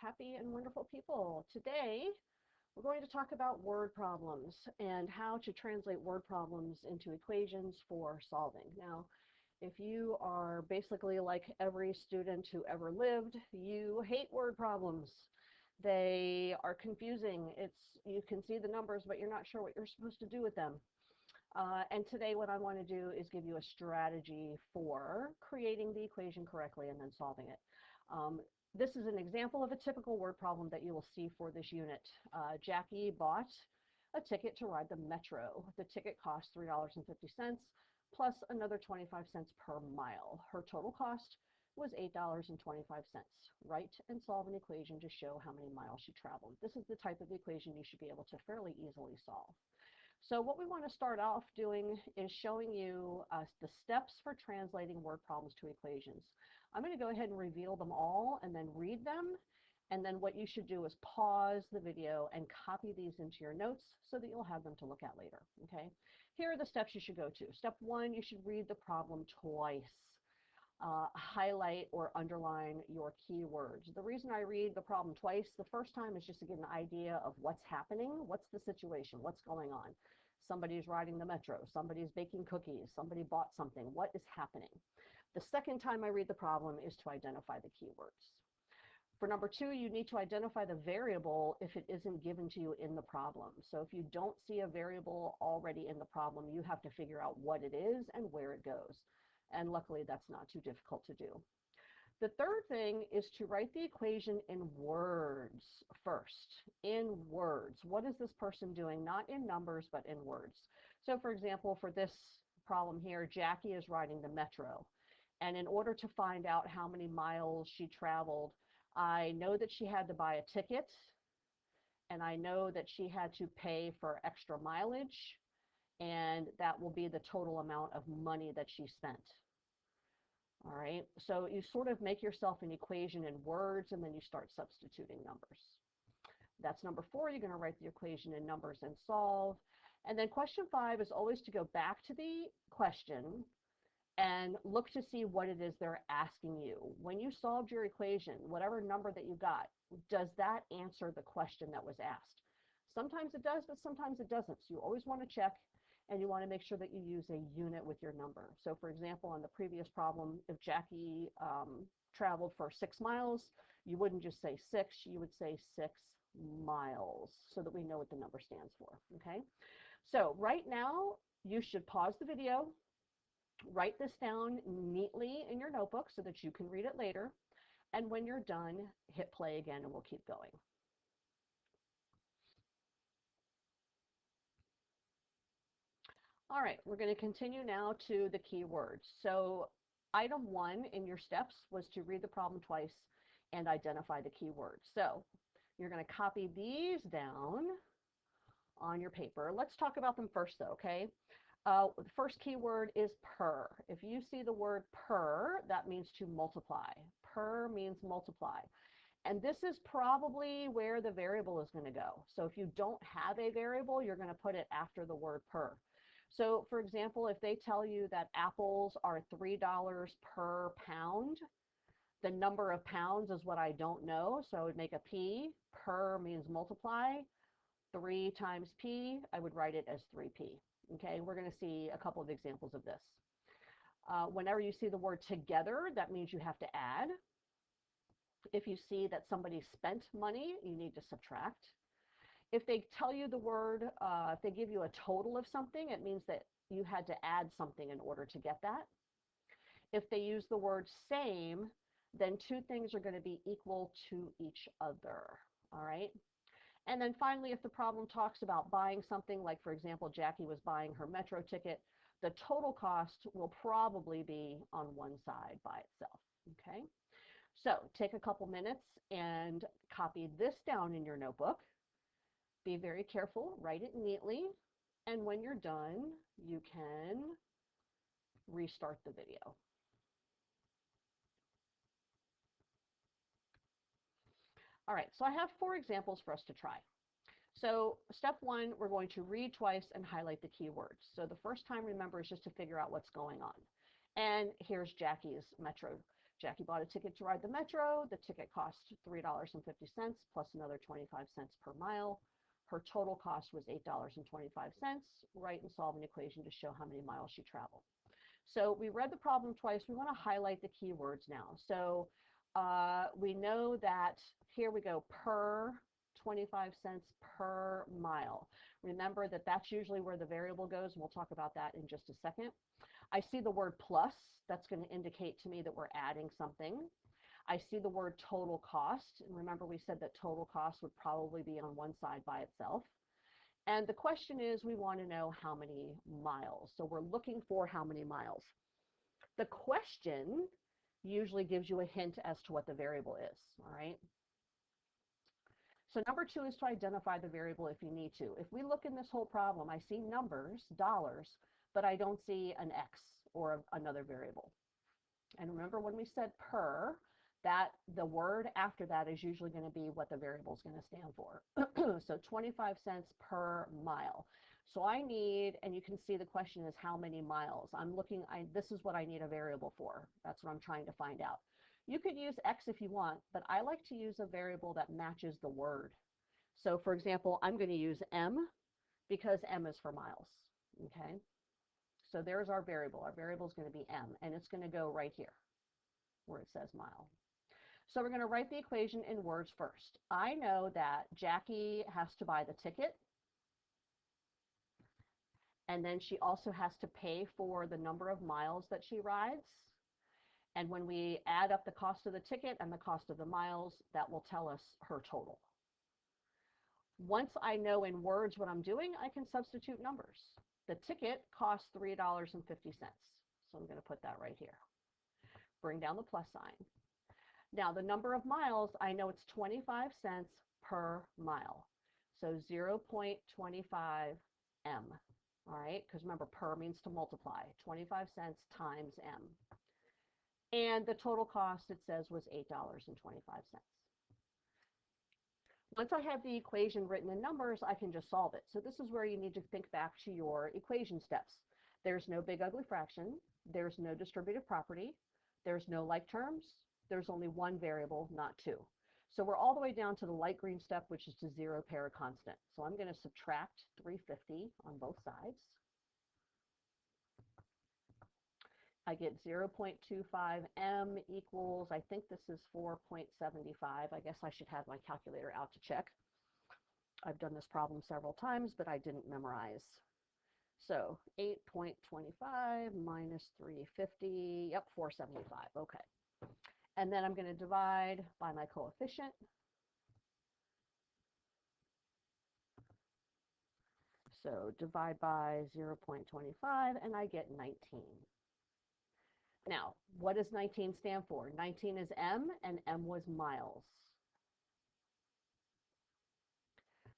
happy and wonderful people. Today, we're going to talk about word problems and how to translate word problems into equations for solving. Now, if you are basically like every student who ever lived, you hate word problems. They are confusing. You can see the numbers, but you're not sure what you're supposed to do with them. And today what I want to do is give you a strategy for creating the equation correctly and then solving it. This is an example of a typical word problem that you will see for this unit. Jackie bought a ticket to ride the metro. The ticket cost $3.50 plus another 25 cents per mile. Her total cost was $8.25. Write and solve an equation to show how many miles she traveled. This is the type of equation you should be able to fairly easily solve. So what we want to start off doing is showing you the steps for translating word problems to equations. I'm going to go ahead and reveal them all and then read them. And then what you should do is pause the video and copy these into your notes so that you'll have them to look at later. Okay? Here are the steps you should go to. Step 1, you should read the problem twice. Highlight or underline your keywords. The reason I read the problem twice, the first time is just to get an idea of what's happening, what's the situation, what's going on. Somebody's riding the metro, somebody's baking cookies, somebody bought something, what is happening? The second time I read the problem is to identify the keywords. For number 2, you need to identify the variable if it isn't given to you in the problem. So if you don't see a variable already in the problem, you have to figure out what it is and where it goes. And luckily, that's not too difficult to do. The third thing is to write the equation in words first. In words. What is this person doing? Not in numbers, but in words. So for example, for this problem here, Jackie is riding the metro. And in order to find out how many miles she traveled, I know that she had to buy a ticket. And I know that she had to pay for extra mileage. And that will be the total amount of money that she spent. All right, so you sort of make yourself an equation in words, and then you start substituting numbers. That's number 4. You're going to write the equation in numbers and solve. And then question 5 is always to go back to the question and look to see what it is they're asking you. When you solved your equation, whatever number that you got, does that answer the question that was asked? Sometimes it does, but sometimes it doesn't. So you always want to check, and you want to make sure that you use a unit with your number. So for example, on the previous problem, if Jackie traveled for 6 miles, you wouldn't just say 6, you would say 6 miles, so that we know what the number stands for. Okay, so right now you should pause the video, write this down neatly in your notebook so that you can read it later, and when you're done, hit play again and we'll keep going. All right, we're going to continue now to the keywords. So item 1 in your steps was to read the problem twice and identify the keywords. So you're going to copy these down on your paper. Let's talk about them first though, okay? The first keyword is per. If you see the word per, that means to multiply. Per means multiply. And this is probably where the variable is going to go. So if you don't have a variable, you're going to put it after the word per. So for example, if they tell you that apples are $3 per pound, the number of pounds is what I don't know, so I would make a P. Per means multiply. 3 times P, I would write it as 3P. Okay, we're going to see a couple of examples of this. Whenever you see the word together, that means you have to add. If you see that somebody spent money, you need to subtract. If they tell you the word, if they give you a total of something, it means that you had to add something in order to get that. If they use the word same, then 2 things are going to be equal to each other. All right. And then finally, if the problem talks about buying something, like for example, Jackie was buying her metro ticket, the total cost will probably be on one side by itself. Okay. So take a couple minutes and copy this down in your notebook. Be very careful, write it neatly, and when you're done, you can restart the video. All right, so I have 4 examples for us to try. So step 1, we're going to read twice and highlight the keywords. So the first time, remember, is just to figure out what's going on. And here's Jackie's metro Jackie bought a ticket to ride the metro. The ticket cost $3.50 plus another 25 cents per mile. Her total cost was $8.25. Write and solve an equation to show how many miles she traveled. So we read the problem twice. We want to highlight the key words now. So we know that here we go, per 25 cents per mile. Remember that that's usually where the variable goes, and we'll talk about that in just a second. I see the word plus. That's going to indicate to me that we're adding something. I see the word total cost. And remember, we said that total cost would probably be on one side by itself. And the question is, we want to know how many miles. So we're looking for how many miles. The question usually gives you a hint as to what the variable is, all right? So number 2 is to identify the variable if you need to. If we look in this whole problem, I see numbers, dollars, but I don't see an X or another variable. And remember when we said per, that the word after that is usually going to be what the variable is going to stand for. So 25 cents per mile. So I need, and you can see the question is how many miles. I'm looking, this is what I need a variable for. That's what I'm trying to find out. You could use X if you want, but I like to use a variable that matches the word. So for example, I'm going to use M because M is for miles. Okay. So there's our variable. Our variable is going to be M, and it's going to go right here where it says mile. So we're going to write the equation in words first. I know that Jackie has to buy the ticket, and then she also has to pay for the number of miles that she rides. And when we add up the cost of the ticket and the cost of the miles, that will tell us her total. Once I know in words what I'm doing, I can substitute numbers. The ticket costs $3.50. So I'm going to put that right here. Bring down the plus sign. Now, the number of miles, I know it's 25 cents per mile. So 0.25 M. All right, because remember, per means to multiply. 25 cents times M. And the total cost, it says, was $8.25. Once I have the equation written in numbers, I can just solve it. So this is where you need to think back to your equation steps. There's no big ugly fraction. There's no distributive property. There's no like terms. There's only one variable, not two. So we're all the way down to the light green step, which is to zero pair constant. So I'm going to subtract 350 on both sides. I get 0.25 M equals, I think this is 4.75. I guess I should have my calculator out to check. I've done this problem several times, but I didn't memorize. So 8.25 minus 350, yep, 475, okay. And then I'm going to divide by my coefficient. So divide by 0.25, and I get 19. Now, what does 19 stand for? 19 is M, and M was miles.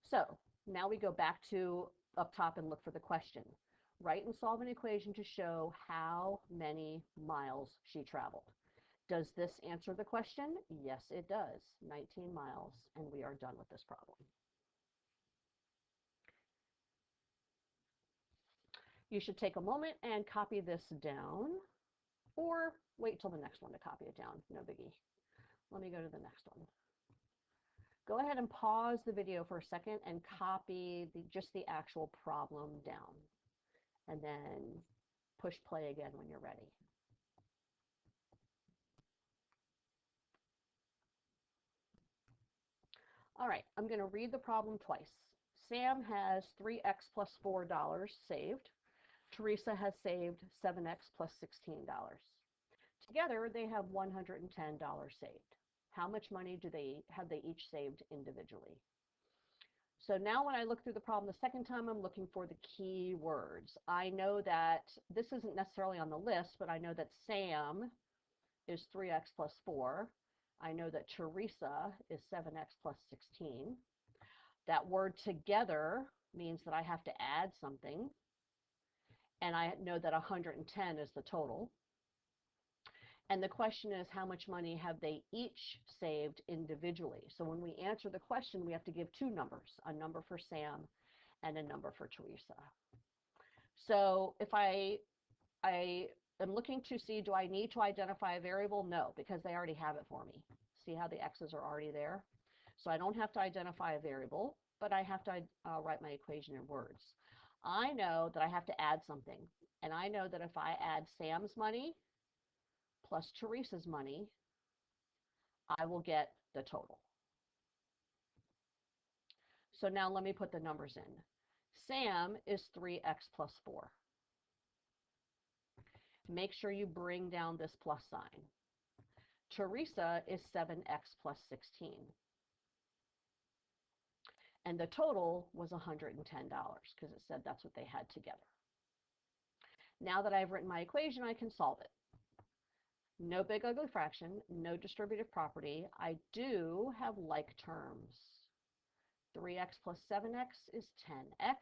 So now we go back to up top and look for the question. Write and solve an equation to show how many miles she traveled. Does this answer the question? Yes, it does. 19 miles, and we are done with this problem. You should take a moment and copy this down, or wait till the next one to copy it down. No biggie. Let me go to the next one. Go ahead and pause the video for a second and copy just the actual problem down. And then push play again when you're ready. All right, I'm going to read the problem twice. Sam has 3x plus $4 saved. Teresa has saved 7x plus $16. Together, they have $110 saved. How much money have they each saved individually? So now when I look through the problem the second time, I'm looking for the key words. I know that this isn't necessarily on the list, but I know that Sam is 3x plus 4. I know that Teresa is 7x plus 16. That word together means that I have to add something. And I know that 110 is the total. And the question is, how much money have they each saved individually? So when we answer the question, we have to give two numbers, a number for Sam and a number for Teresa. So if I am looking to see, do I need to identify a variable? No, because they already have it for me. See how the x's are already there? So I don't have to identify a variable, but I have to write my equation in words. I know that I have to add something, and I know that if I add Sam's money plus Teresa's money, I will get the total. So now let me put the numbers in. Sam is 3x plus 4. Make sure you bring down this plus sign. Teresa is 7x plus 16. And the total was $110 because it said that's what they had together. Now that I've written my equation, I can solve it. No big ugly fraction, no distributive property. I do have like terms. 3x plus 7x is 10x.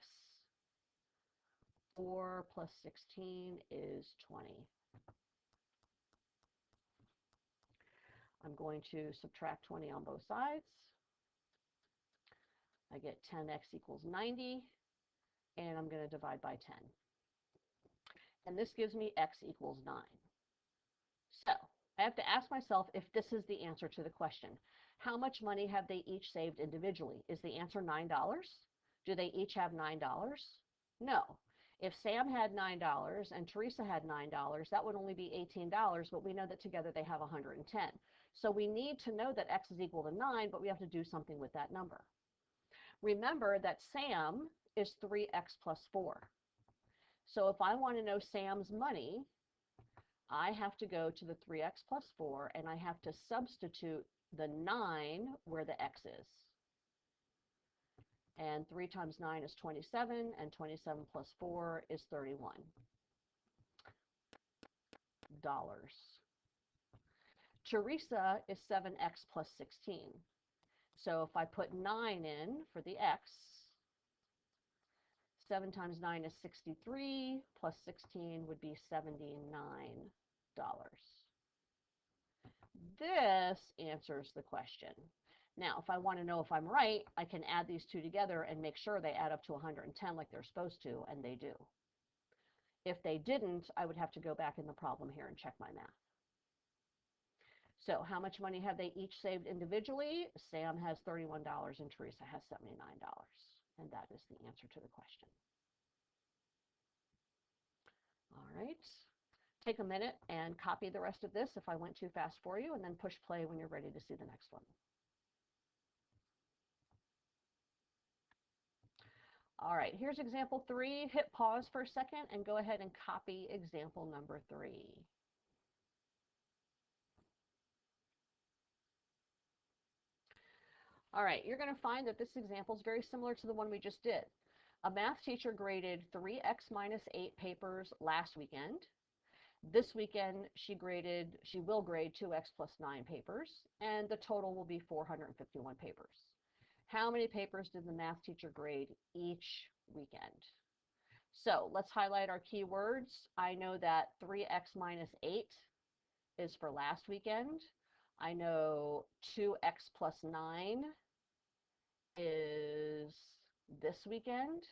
4 plus 16 is 20. I'm going to subtract 20 on both sides. I get 10x equals 90, and I'm going to divide by 10. And this gives me x equals 9. So I have to ask myself if this is the answer to the question. How much money have they each saved individually? Is the answer $9? Do they each have $9? No. If Sam had $9 and Teresa had $9, that would only be $18, but we know that together they have 110. So we need to know that x is equal to 9, but we have to do something with that number. Remember that Sam is 3x plus 4. So if I want to know Sam's money, I have to go to the 3x plus 4, and I have to substitute the 9 where the x is. And 3 times 9 is 27, and 27 plus 4 is $31. Teresa is 7x plus 16. So if I put 9 in for the x, 7 times 9 is 63, plus 16 would be $79. This answers the question. Now, if I want to know if I'm right, I can add these two together and make sure they add up to 110 like they're supposed to, and they do. If they didn't, I would have to go back in the problem here and check my math. So how much money have they each saved individually? Sam has $31 and Teresa has $79. And that is the answer to the question. All right. Take a minute and copy the rest of this if I went too fast for you, and then push play when you're ready to see the next one. All right, here's example 3. Hit pause for a second and go ahead and copy example number 3. All right, you're going to find that this example is very similar to the one we just did. A math teacher graded 3x minus 8 papers last weekend. This weekend, she will grade 2x plus 9 papers, and the total will be 451 papers. How many papers did the math teacher grade each weekend? So let's highlight our keywords. I know that 3x minus 8 is for last weekend. I know 2x plus 9 is this weekend.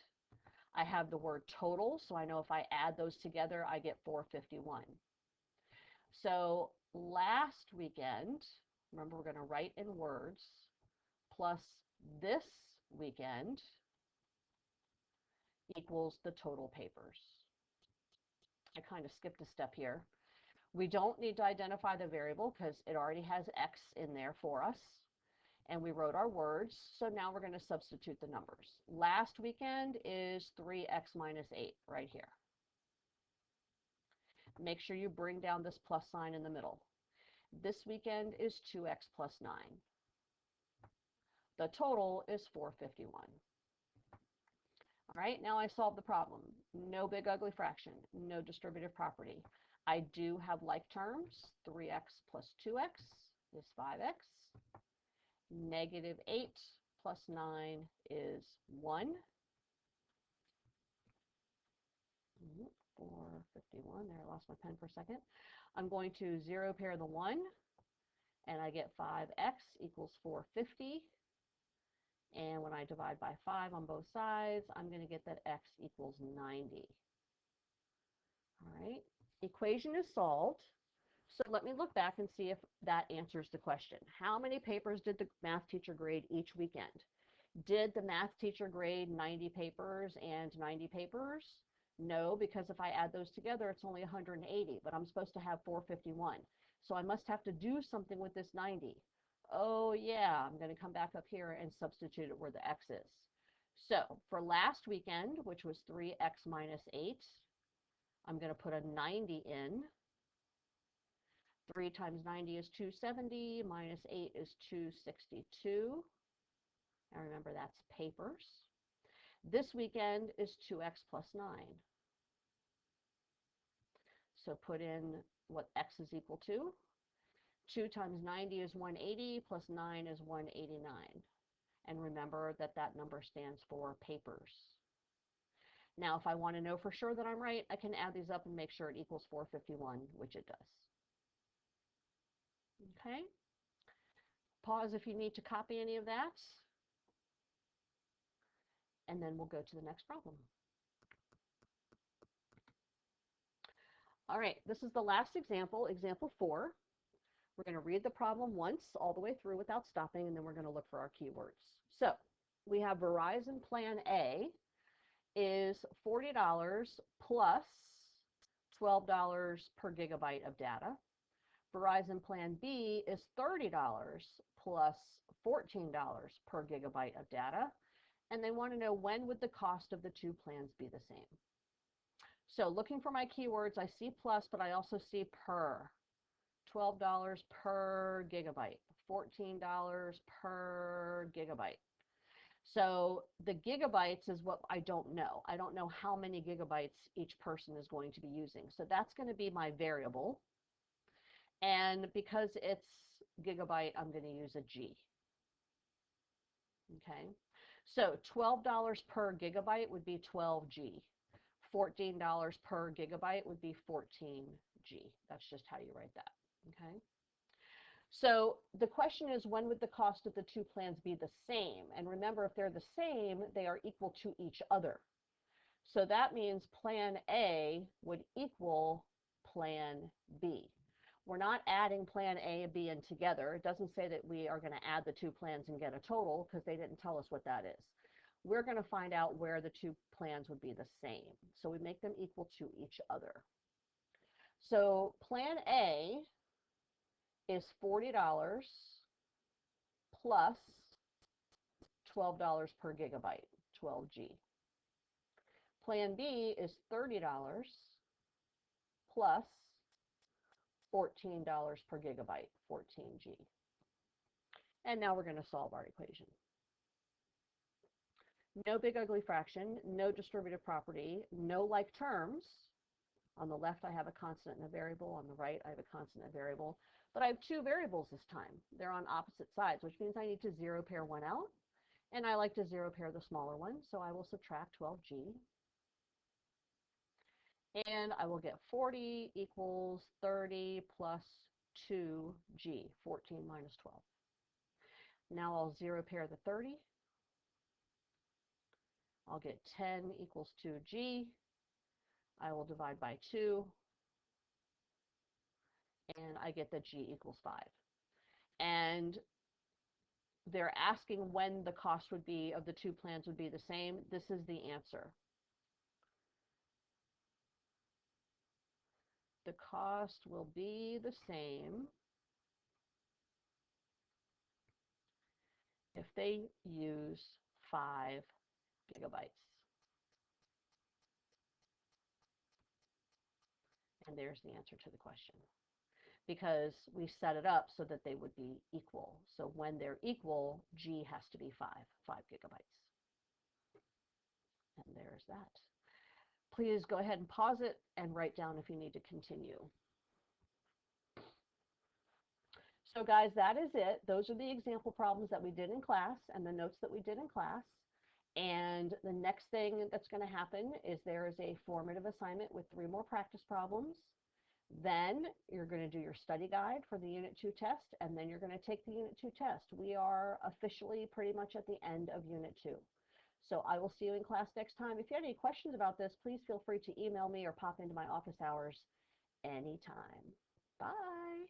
I have the word total, so I know if I add those together, I get 451. So last weekend, remember we're going to write in words, plus this weekend equals the total papers. I kind of skipped a step here. We don't need to identify the variable because it already has x in there for us. And we wrote our words, so now we're going to substitute the numbers. Last weekend is 3x minus 8 right here. Make sure you bring down this plus sign in the middle. This weekend is 2x plus 9. The total is 451. All right, now I solved the problem. No big ugly fraction, no distributive property. I do have like terms. 3x plus 2x is 5x. Negative 8 plus 9 is 1. 451, there, I lost my pen for a second. I'm going to zero pair the 1, and I get 5x equals 450. And when I divide by 5 on both sides, I'm going to get that x equals 90. All right, Equation is solved. So let me look back and see if that answers the question. How many papers did the math teacher grade each weekend? Did the math teacher grade 90 papers and 90 papers? No, because if I add those together, it's only 180, but I'm supposed to have 451. So I must have to do something with this 90. Oh yeah, I'm going to come back up here and substitute it where the x is. So for last weekend, which was 3x minus 8, I'm going to put a 90 in. 3 times 90 is 270, minus 8 is 262. And remember, that's papers. This weekend is 2x plus 9. So put in what x is equal to. 2 times 90 is 180, plus 9 is 189. And remember that that number stands for papers. Now, if I want to know for sure that I'm right, I can add these up and make sure it equals 451, which it does. Okay? Pause if you need to copy any of that. And then we'll go to the next problem. All right, this is the last example, example 4. We're going to read the problem once all the way through without stopping, and then we're going to look for our keywords. So we have Verizon Plan A is $40 plus $12 per gigabyte of data. Verizon Plan B is $30 plus $14 per gigabyte of data. And they want to know when would the cost of the two plans be the same. So looking for my keywords, I see plus, but I also see per. $12 per gigabyte, $14 per gigabyte. So the gigabytes is what I don't know. I don't know how many gigabytes each person is going to be using. So that's going to be my variable. And because it's gigabyte, I'm going to use a G. Okay. So $12 per gigabyte would be 12G. $14 per gigabyte would be 14G. That's just how you write that. Okay. So the question is, when would the cost of the two plans be the same? And remember, if they're the same, they are equal to each other. So that means Plan A would equal Plan B. We're not adding Plan A and B in together. It doesn't say that we are going to add the two plans and get a total, because they didn't tell us what that is. We're going to find out where the two plans would be the same. So we make them equal to each other. So Plan A is $40 plus $12 per gigabyte, 12G. Plan B is $30 plus $14 per gigabyte, 14G. And now we're going to solve our equation. No big ugly fraction, no distributive property, no like terms. On the left, I have a constant and a variable. On the right, I have a constant and a variable. But I have two variables this time. They're on opposite sides, which means I need to zero pair one out. And I like to zero pair the smaller one, so I will subtract 12G. And I will get 40 equals 30 plus 2G, 14 minus 12. Now I'll zero pair the 30. I'll get 10 equals 2G. I will divide by 2. And I get that G equals 5. And they're asking when the cost would be of the two plans would be the same. This is the answer. The cost will be the same if they use 5 gigabytes. And there's the answer to the question. Because we set it up so that they would be equal. So when they're equal, G has to be 5 gigabytes. And there's that. Please go ahead and pause it and write down if you need to continue. So guys, that is it. Those are the example problems that we did in class and the notes that we did in class. And the next thing that's going to happen is there is a formative assignment with 3 more practice problems. Then you're going to do your study guide for the Unit 2 test, and then you're going to take the Unit 2 test. We are officially pretty much at the end of Unit 2. So I will see you in class next time. If you have any questions about this, please feel free to email me or pop into my office hours, anytime. Bye.